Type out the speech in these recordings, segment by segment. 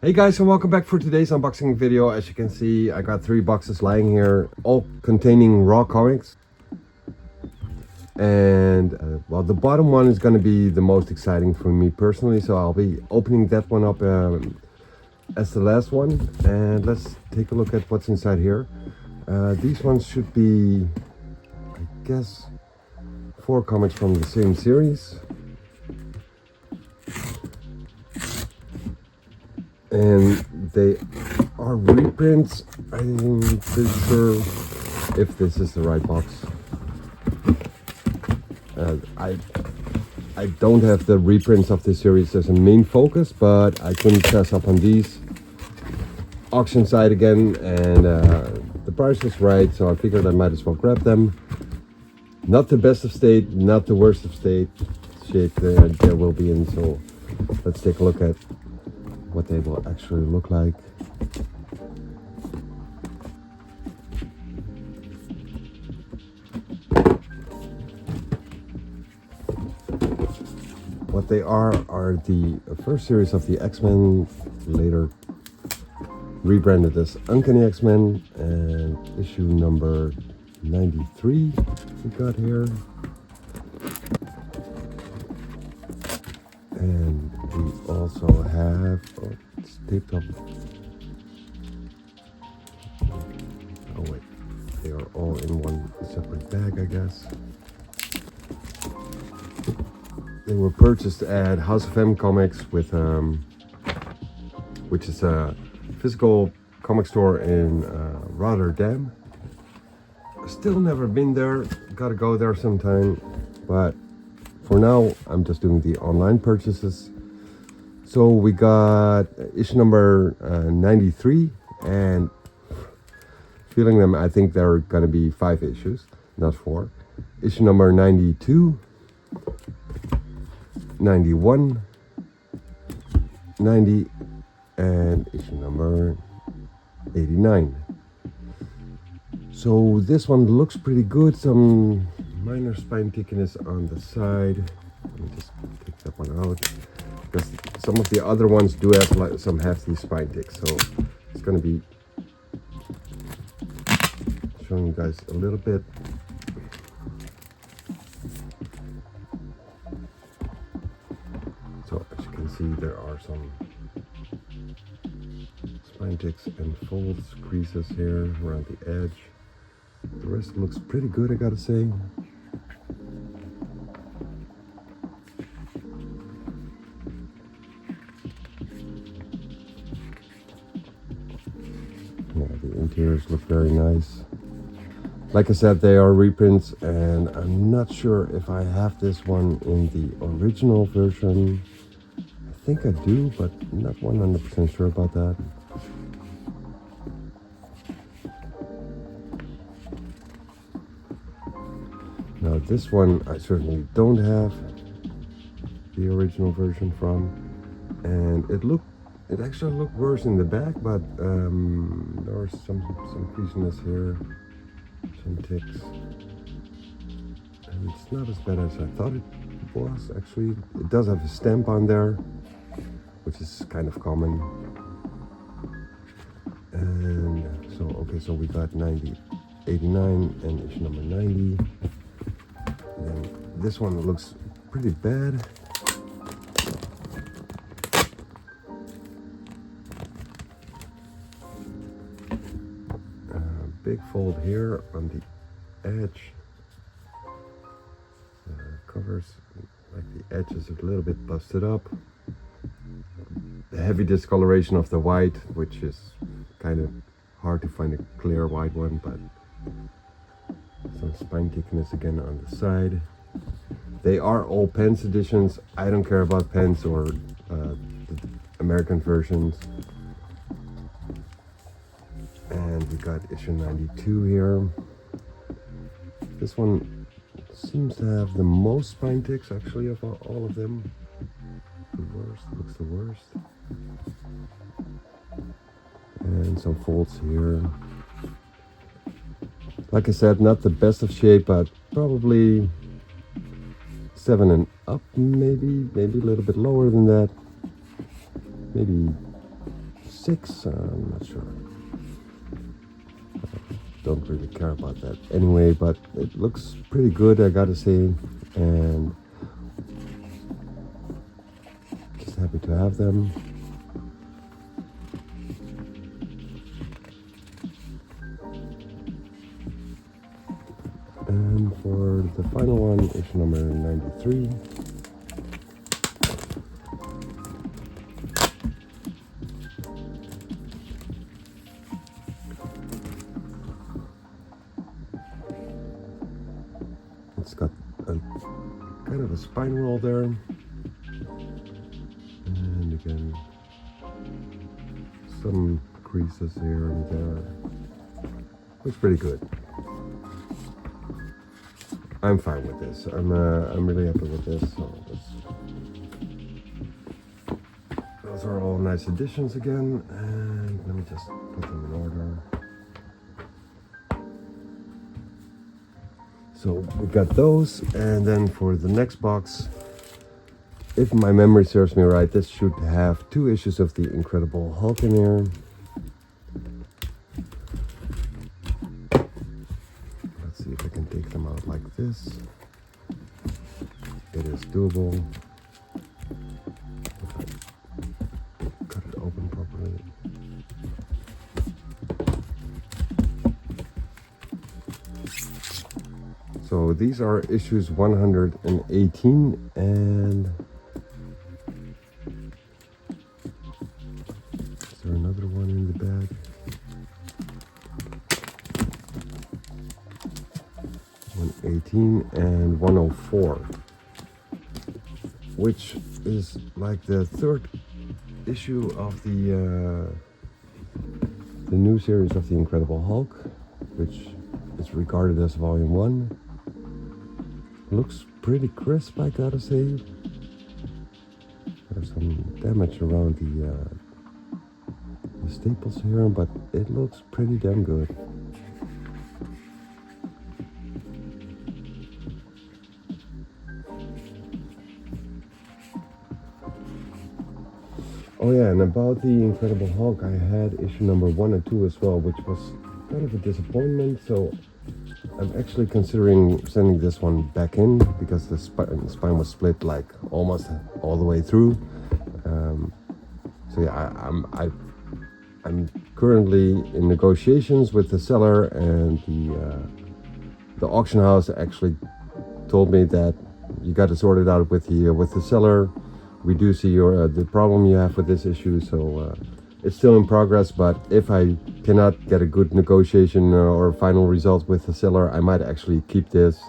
Hey guys, and welcome back for today's unboxing video. As you can see, I got 3 boxes lying here, all containing raw comics. And well, the bottom one is going to be the most exciting for me personally, so I'll be opening that one up as the last one. And let's take a look at what's inside here. These ones should be, I guess, 4 comics from the same series. And they are reprints. I'm pretty sure if this is the right box. I don't have the reprints of this series as a main focus, but I couldn't pass up on these. Auction site again, and the price was right, so I figured I might as well grab them. Not the best of state, not the worst of shape there will be in, so let's take a look at what they will actually look like. What they are the first series of the X-Men, later rebranded as Uncanny X-Men, and issue number 93 we got here. And we also have, oh, it's taped up. Oh wait, they are all in one separate bag, I guess. They were purchased at House of M Comics, with which is a physical comic store in Rotterdam. Still never been there, gotta go there sometime, but for now I'm just doing the online purchases. So we got issue number 93, and feeling them, I think there are gonna be 5 issues, not 4. Issue number 92, 91, 90, and issue number 89. So this one looks pretty good. Some minor spine thickness on the side. Let me just take that one out, because some of the other ones do have like some hefty spine ticks, so it's going to be showing you guys a little bit. So as you can see, there are some spine ticks and folds, creases here around the edge. The rest looks pretty good, I gotta say. Yeah, the interiors look very nice. Like I said, they are reprints, and I'm not sure if I have this one in the original version. I think I do, but not 100% sure about that. Now this one I certainly don't have the original version from, and it actually looked worse in the back, but there are some creasiness here, some ticks, and it's not as bad as I thought it was. Actually, it does have a stamp on there, which is kind of common. And so okay, so we got 90, 89, and issue number 90. And this one looks pretty bad. Big fold here on the edge. Covers, like the edge is a little bit busted up. The heavy discoloration of the white, which is kind of hard to find a clear white one, but some spine thickness again on the side. They are all pens editions. I don't care about pens or the American versions. And we got issue 92 here. This one seems to have the most spine ticks, actually, of all of them. The worst, looks the worst. And some folds here. Like I said, not the best of shape, but probably 7 and up, maybe a little bit lower than that. Maybe 6, I'm not sure. Don't really care about that anyway, but it looks pretty good, I gotta say, and just happy to have them. And for the final one, issue number 93. It's got a kind of a spine roll there, and again some creases here and there. Looks pretty good. I'm fine with this. I'm really happy with this. So those are all nice additions again, and let me just put them in order. So we got those, and then for the next box, if my memory serves me right, this should have 2 issues of the Incredible Hulk in here. Let's see if I can take them out like this. It is doable. If I cut it open properly. So these are issues 118 and is there another one in the bag? And 104, which is like the 3rd issue of the new series of the Incredible Hulk, which is regarded as volume 1. Looks pretty crisp, I gotta say. There's some damage around the staples here, but it looks pretty damn good. Oh yeah, and about the Incredible Hulk, I had issue number 1 and 2 as well, which was kind of a disappointment. So I'm actually considering sending this one back in because the spine was split like almost all the way through. So yeah, I'm currently in negotiations with the seller, and the auction house actually told me that you got to sort it out with the seller. We do see the problem you have with this issue, so it's still in progress. But if I cannot get a good negotiation or final result with the seller, I might actually keep this.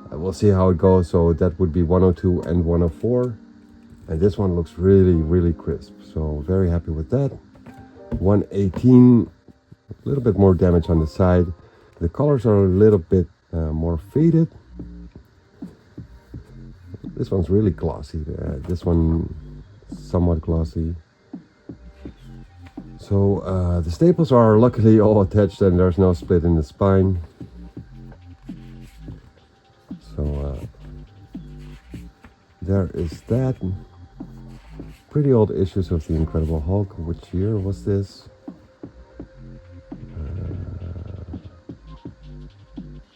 We'll see how it goes. So that would be 102 and 104, and this one looks really, really crisp. So very happy with that. 118, a little bit more damage on the side. The colors are a little bit more faded. This one's really glossy. This one somewhat glossy. So the staples are luckily all attached and there's no split in the spine. So there is that. Pretty old issues of the Incredible Hulk. Which year was this?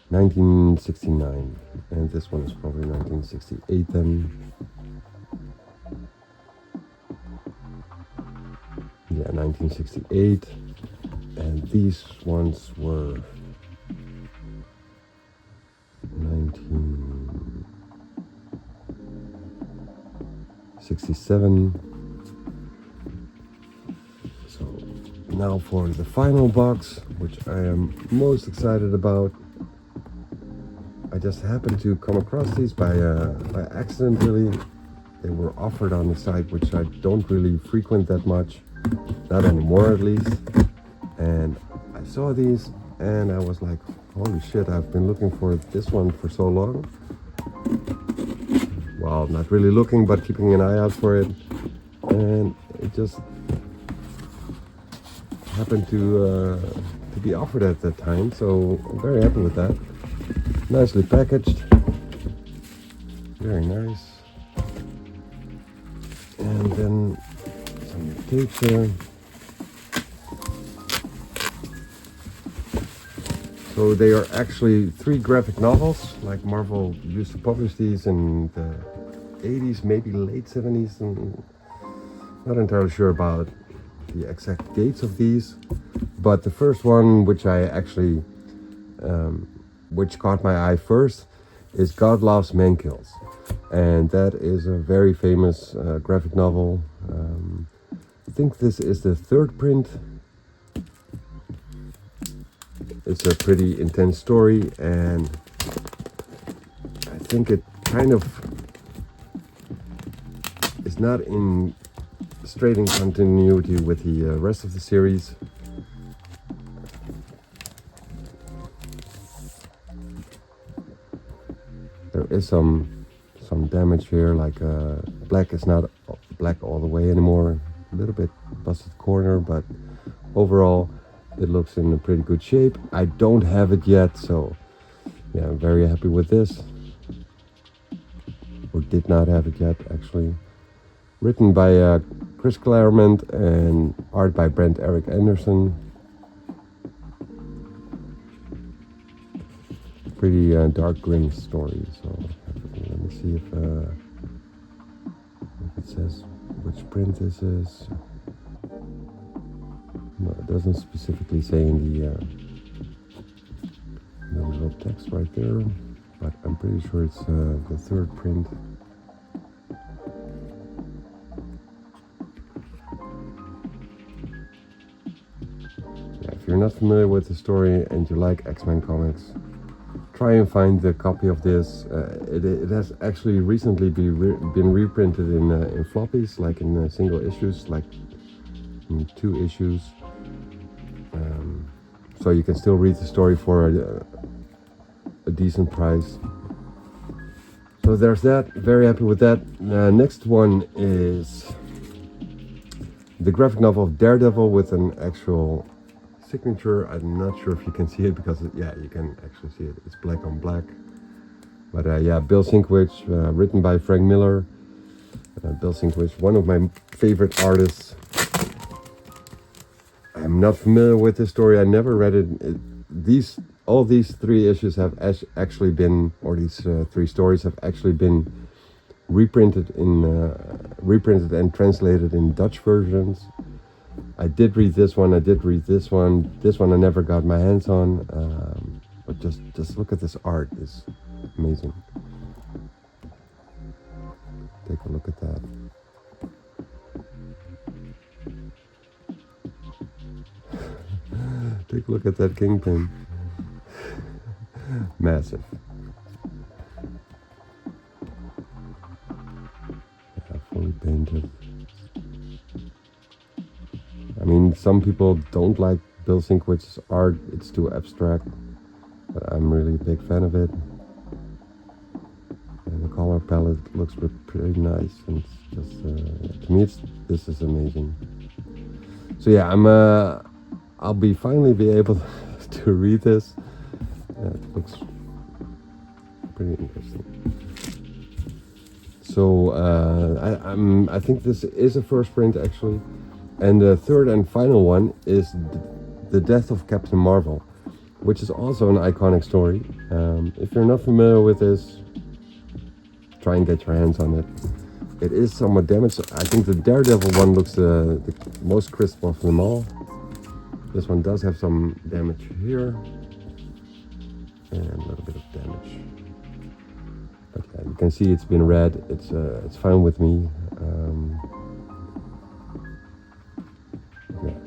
1969. And this one is probably 1968 then. Yeah, 1968. And these ones were 1967. So now for the final box, which I am most excited about. I just happened to come across these by accident, really. They were offered on the site, which I don't really frequent that much, not anymore at least. And I saw these and I was like, holy shit, I've been looking for this one for so long. Well, not really looking, but keeping an eye out for it. And it just happened to be offered at that time, so I'm very happy with that. Nicely packaged, very nice. And then some tapes here. So they are actually 3 graphic novels, like Marvel used to publish these in the 80s, maybe late 70s, and not entirely sure about the exact dates of these. But the first one, which I actually, which caught my eye first, is God Loves Man Kills. And that is a very famous graphic novel. I think this is the 3rd print. It's a pretty intense story, and I think it kind of is not in straight in continuity with the rest of the series. There is some damage here, like black is not black all the way anymore. A little bit busted corner, but overall it looks in a pretty good shape. I don't have it yet, so yeah, I'm very happy with this. Or did not have it yet, actually. Written by Chris Claremont and art by Brent Eric Anderson. Pretty dark, grim story. So let me see if it says which print this is. No, it doesn't specifically say in the little text right there, but I'm pretty sure it's the 3rd print. Yeah, if you're not familiar with the story and you like X-Men comics, try and find the copy of this. It has actually recently been reprinted in floppies, like in single issues, like in 2 issues. So you can still read the story for a decent price. So there's that. Very happy with that. Next one is the graphic novel of Daredevil with an actual signature. I'm not sure if you can see it because yeah, you can actually see it. It's black on black. But yeah, Bill Sienkiewicz, written by Frank Miller. Bill Sienkiewicz, one of my favorite artists. I'm not familiar with this story. I never read it. All these 3 issues have actually been, or these 3 stories have actually been reprinted and translated in Dutch versions. I did read this one. This one I never got my hands on. But just look at this art. It's amazing. Take a look at that. Take a look at that Kingpin. Massive. Yeah, fully painted. I mean, some people don't like Bill Sienkiewicz's art. It's too abstract. But I'm really a big fan of it. And the color palette looks pretty nice. And it's just, to me, this is amazing. So yeah, I'll finally be able to read this. It looks pretty interesting. So I think this is a 1st print actually, and the 3rd and final one is the Death of Captain Marvel, which is also an iconic story. If you're not familiar with this, try and get your hands on it. It is somewhat damaged. I think the Daredevil one looks the most crisp of them all. This one does have some damage here, and a little bit of damage. But yeah, you can see it's been read. It's fine with me. Yeah.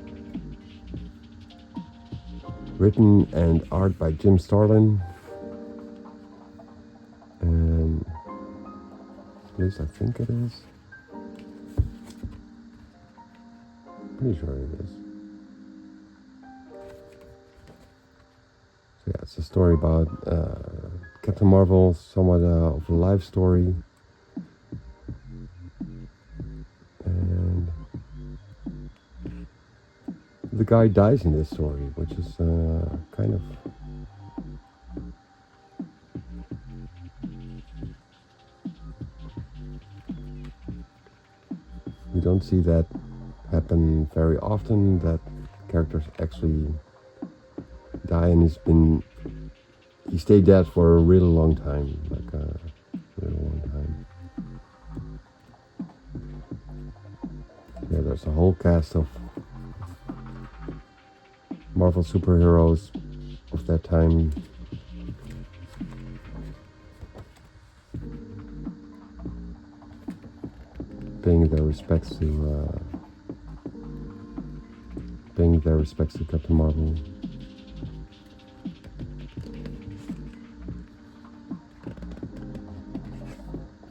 Written and art by Jim Starlin, and at least I think it is. Pretty sure it is. Yeah, it's a story about Captain Marvel, somewhat of a life story. And the guy dies in this story, which is kind of... You don't see that happen very often, that characters actually die, and he's been he stayed dead for a really long time, like a really long time. Yeah, there's a whole cast of Marvel superheroes of that time. Paying their respects to Captain Marvel.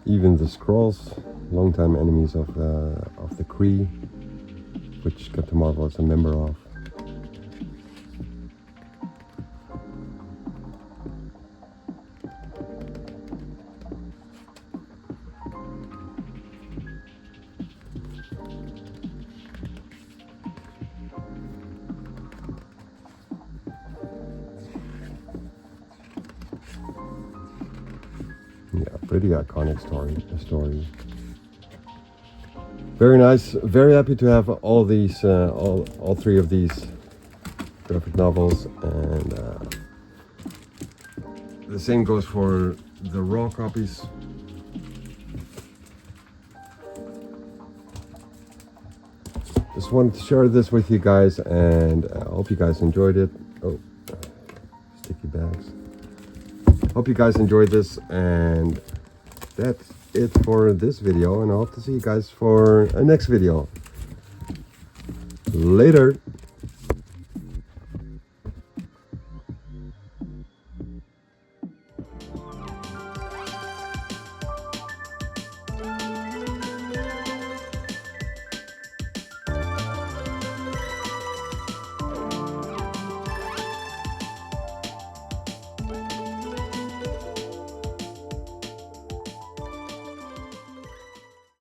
Even the Skrulls, longtime enemies of the Kree, which Captain Marvel is a member of. Yeah, pretty iconic story. Very nice. Very happy to have all these, all three of these graphic novels, and the same goes for the raw copies. Just wanted to share this with you guys, and I hope you guys enjoyed it. Oh, sticky bags. Hope you guys enjoyed this, and that's it for this video, and I hope to see you guys for a next video. Later.